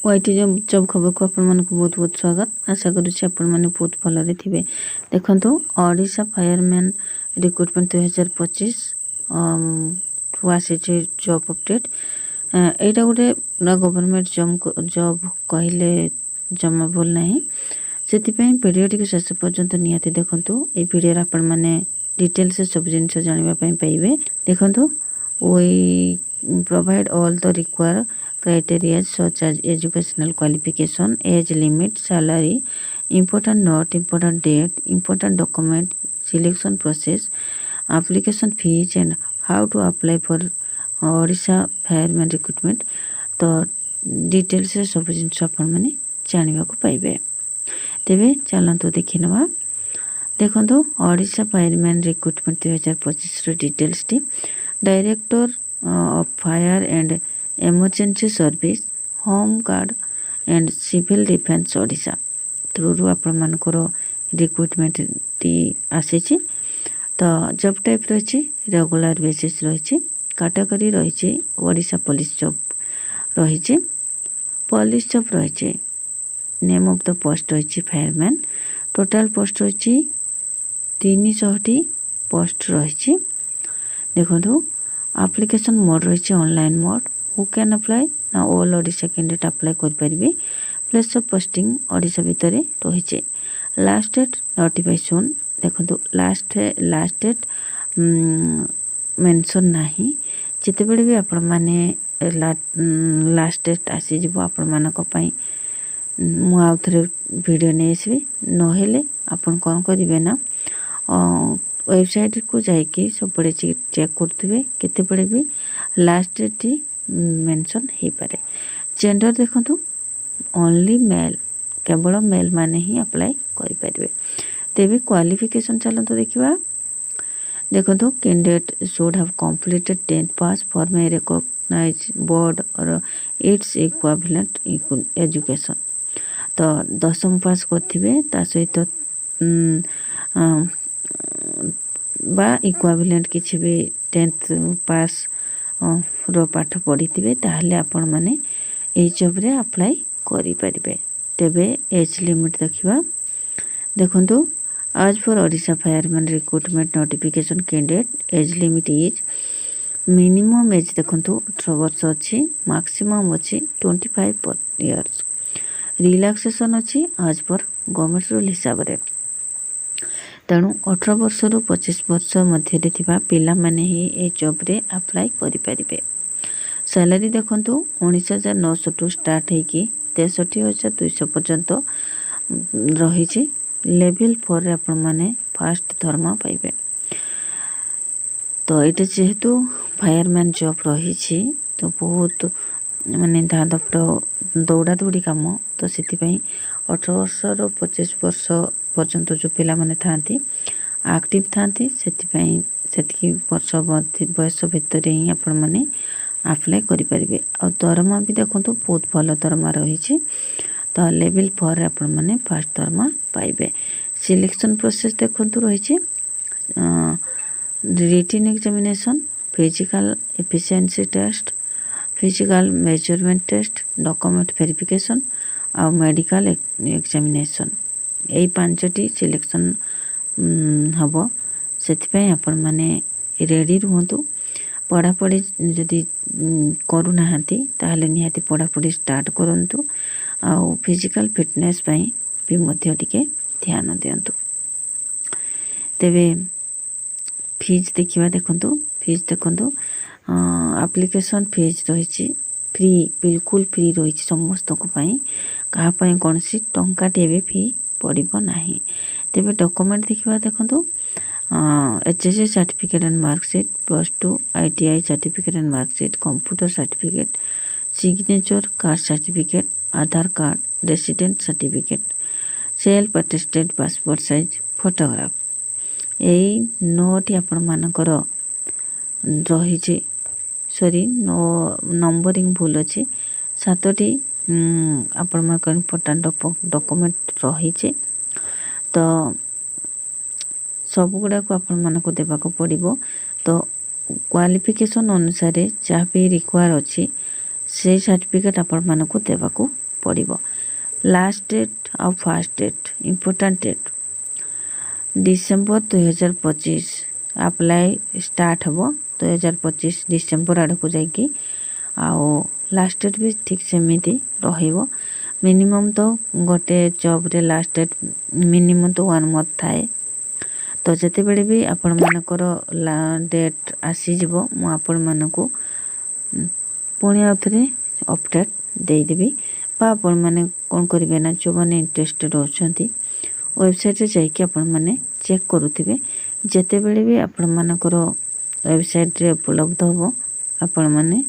YT job खबर को आपण मानक बहुत बहुत स्वागत। आशा करुच्ची आपण माने बहुत भलरे थिबे। देखंतु ओडिशा फायरमैन रिक्रुटमेंट 2025 आसी जॉब अपडेट। एटा गोटे गवर्नमेंट जॉब कहले जमा भूल नहीं। सेतिपई वीडियो शेष पर्यंत निहाती देखंतु। ए वीडियो आपण माने डिटेल से सब जिनस जानिबा पई पाइबे। देखंतु we provide all the required criteria such as educational qualification, age limit, salary, important note, important date, important document, selection process, application fees and how to apply for Odisha fireman recruitment। तो details से सब जिनस आपण माने जानिबा को पाइबे। तेबे चलंतु देखि नबा। देखंतु ओडिशा फायरमैन रिक्रुटमेंट 2025 रो डिटेल्स टी director of fire and emergency service, home guard and civil defense Odisha through आपण मानकर रिक्रुटमेंट टी आसी। तो जॉब टाइप रही रेगुलर बेसिस रही, कैटेगरी रही ओडिशा पुलिस जॉब रही, पुलिस जॉब रही, नेम ऑफ द पोस्ट रही फायरमैन, टोटल पोस्ट रही 300 पोस्ट रही। देखो एप्लिकेशन मोड रही online mode. Who can apply ना ऑल ओडिशा कैंडिडेट अप्लाई कर पारिबे। प्लेस ऑफ पोस्टिंग ओडिशा भितर रही। लास्ट डेट नोटिफाई सुन। देखो लास्ट डेट मेंशन नहीं। जितेबेले भी आपण माने लास्ट डेट आसी जिवो आपण मानक पई मु आउ थरे वीडियो नै आसीबे। नहेले आपण कोन करिवे ना वेबसाइट को जाइए सब बड़े चेक करते केते बड़े भी लास्ट डेट मेंशन हो पारे। जेंडर देखो ओनली मेल, केवल मेल माने ही अप्लाई करि परिबे। तेबे क्वालिफिकेशन चलतो देखिबा। देखो candidate should have completed 10th pass for a recognise board और इट्स इक्विवेलेंट एजुकेशन। तो 10th पास करथिबे ता सहित बा इक्विवेलेंट किछि भी 10th पास रो पाठ पढ़ी ताहले आपण माने ए जॉब रे अप्लाई करि परिबे। तेबे एज लिमिट देखिबा। देखंतु आज for Odisha fireman recruitment notification candidate age limit is minimum age देखंतु 18 वर्ष अछि, मैक्सिमम अछि 25 इयर्स। रिलैक्सेशन अछि आज पर गवर्नमेंट रूल हिसाब रे। तेणु 18 वर्ष रु 25 वर्ष मध्य पिला माने ही ए जॉब रे अप्लाई करि परिबे। सैलरी देखंतु 19,900 टू स्टार्ट है कि 63,200 पर्यंत रही। लेवल 4 रे आपण माने फर्स्ट दरमा पाइबे। तो एटा जेहेतु फायरमैन जॉब रही तो बहुत माने धादपट दौड़ा दौड़ी काम। तो सेति 18 वर्ष रु 25 वर्ष पर्यंत जो पिला माने थांती एक्टिव थांती सेतिकी वर्ष बयस भितर ही आपण माने अप्लाई करि परिबे। और दरमा भी देखंतु बहुत भल दरमा रही। तो लेवल 4 आपण माने फर्स्ट दरमा पाइबे। सिलेक्शन प्रोसेस देखंतु रही written examination, physical efficiency test, physical measurement test, document verification और मेडिकल एग्जामिनेशन। यही 5टी सिलेक्शन हम से आपण माने रेडी रुहतु। पढ़ापढ़ी जदि करूना ताहले निहाती पढ़ापढ़ी स्टार्ट करंतु। आ फिजिकल फिटनेस पई भी मध्य टिके ध्यान दियंतु। तेबे फीस देखिबा। देखंतु फीस देखंतु एप्लिकेशन फीस रही फ्री, बिल्कुल फ्री रही समस्त को पई। कहा पई कोनसी टंका टेबे फी पड़िबो नाही। तेबे डॉक्यूमेंट देखिबा। देखंतु HSC certificate and marksheet, +2 ITI certificate and marksheet, computer certificate, signature card certificate, Aadhaar card, resident certificate, self attested passport size photograph. यही 9टी आपण मानकर रही। सॉरी नंबरिंग भूल अच्छी। 7टी आपण मानकर इम्पोर्टेंट डॉक्यूमेंट रही। तो सब गुड़ा को आपण मानक देवाक पड़िबो। तो क्वालिफिकेशन अनुसार जहाँ भी रिक्वायर अच्छी से सर्टिफिकेट आपण मानक देवाक पड़िबो। लास्ट डेट और fast date important date December 2025 apply start हम 2025 डिसेम्बर आड़ को जाकि आओ लास्ट डेट भी ठीक सेमती रहिबो। मिनिमम तो गोटे जॉब रे लास्ट डेट मिनिमम तो 1 मंथ थाए। तो जिते बड़े भी आपण मानकर डेट आसीजिवो मु आपण मानकु पुणी आउथरे अपडेट देदेवी बा आपण माने कोन करिवे ना जो माने इंटरेस्टेड होछंती वेबसाइट रे जाइके आपण माने चेक करूथिबे। जेते बेले भी आपण मानकर वेबसाइट रे उपलब्ध हो आपण माने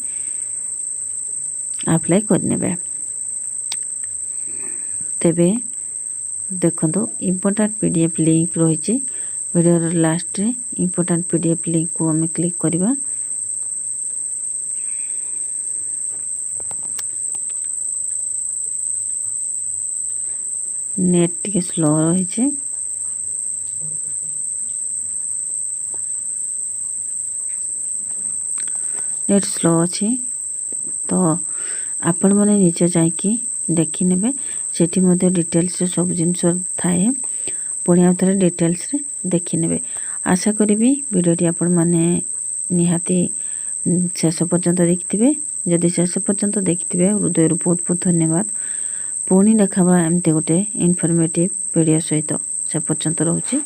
अप्लाई करनेबे। तेबे देखो इम्पोर्टेंट पीडीएफ लिंक रही वीडियो लास्ट रे इम्पोर्टेंट पीडीएफ लिंक को हमें क्लिक करवा। नेट टिके स्लो रही नेट स्लो अच्छी तो आपण मैंने निजे जाकि देखी नेबे सेठी मध्ये डिटेल्स रे सब जिनस थाए पुणी आउ थे डिटेल्स रे देखी नेबे। आशा करी वीडियोटी आपण माने निहाती शेष पर्यंत देखिथिबे। जदि शेष पर्यंत देखिथिबे हृदय बहुत बहुत धन्यवाद। पुणी देखाबा एमती गोटे इनफॉर्मेटिव वीडियो सहित से पर्यंत रहूची।